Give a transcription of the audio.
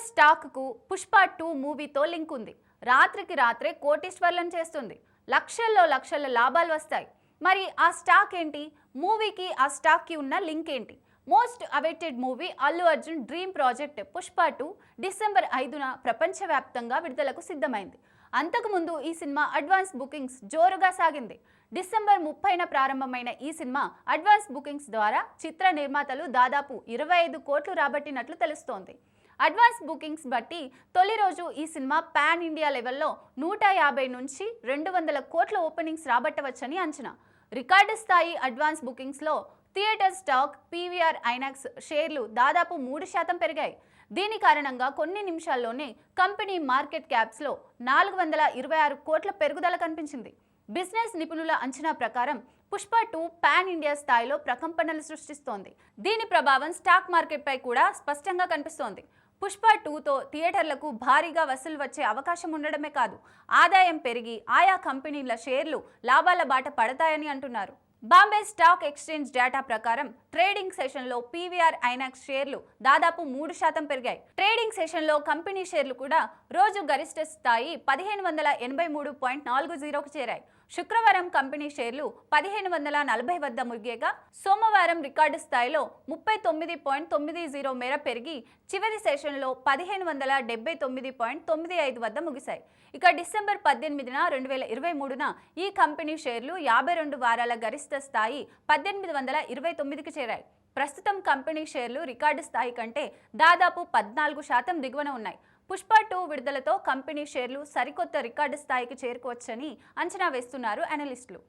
Stock కు పుష్ప 2 మూవీతో link ఉంది. రాత్రికి రాత్రే కోటీశ్వర్లను చేస్తుంది. లక్షల్లో లక్షల లాభాలు వస్తాయి. మరి ఆ స్టాక్ ఏంటి? మూవీకి ఆ స్టాక్ కి ఉన్న లింక్ ఏంటి? Most awaited movie Allu Arjun dream project Pushpa 2 December 5న ప్రపంచవ్యాప్తంగా విడుదలకు సిద్ధమైంది. అంతకుముందు ఈ సినిమా అడ్వాన్స్ బుకింగ్స్ జోరుగా సాగింది. డిసెంబర్ 30న ప్రారంభమైన ఈ సినిమా అడ్వాన్స్ బుకింగ్స్ ద్వారా చిత్ర నిర్మాతలు దాదాపు 25 కోట్లు రాబట్టినట్లు తెలుస్తోంది. అడ్వాన్స్ బుకింగ్స్ బట్టి తొలి రోజు ఈ సినిమా పాన్ ఇండియా లెవెల్లో 150 నుంచి 200 కోట్ల ఓపెనింగ్స్ రాబట్టవచ్చని అంచనా. రికార్డు స్థాయి అడ్వాన్స్ బుకింగ్స్లో థియేటర్ స్టాక్, పీవీఆర్ ఐనాక్స్ షేర్లు దాదాపు 3% పెరిగాయి. దీని కారణంగా కొన్ని నిమిషాల్లోనే కంపెనీ మార్కెట్ క్యాప్స్లో 426 కోట్ల పెరుగుదల కనిపించింది. బిజినెస్ నిపుణుల అంచనా ప్రకారం పుష్ప 2 పాన్ ఇండియా స్థాయిలో ప్రకంపనలు సృష్టిస్తోంది. దీని ప్రభావం స్టాక్ మార్కెట్పై కూడా స్పష్టంగా కనిపిస్తోంది. పుష్ప 2తో థియేటర్లకు భారీగా వసూలు వచ్చే అవకాశం ఉండడమే కాదు, ఆదాయం పెరిగి ఆయా కంపెనీల షేర్లు లాభాల బాట పడతాయని అంటున్నారు. బాంబే స్టాక్ ఎక్స్చేంజ్ డేటా ప్రకారం ట్రేడింగ్ సెషన్లో పీవీఆర్ ఐనాక్స్ షేర్లు దాదాపు 3% పెరిగాయి. ట్రేడింగ్ సెషన్లో కంపెనీ షేర్లు కూడా రోజు గరిష్ట స్థాయి 1543.40కు చేరాయి. శుక్రవారం కంపెనీ షేర్లు 1540 వద్ద ముగియగా సోమవారం రికార్డు స్థాయిలో 39.90 మేర పెరిగి చివరి సెషన్లో 1579.95 వద్ద ముగిశాయి. ఇక డిసెంబర్ 18న 2023న ఈ కంపెనీ షేర్లు 52 వారాల గరిష్ట స్థాయి 1829కి చేరాయి. ప్రస్తుతం కంపెనీ షేర్లు రికార్డు స్థాయి కంటే దాదాపు 14% దిగువన ఉన్నాయి. పుష్ప 2 విడుదలతో కంపెనీ షేర్లు సరికొత్త రికార్డు స్థాయికి చేరుకోవచ్చని అంచనా వేస్తున్నారు అనలిస్టులు.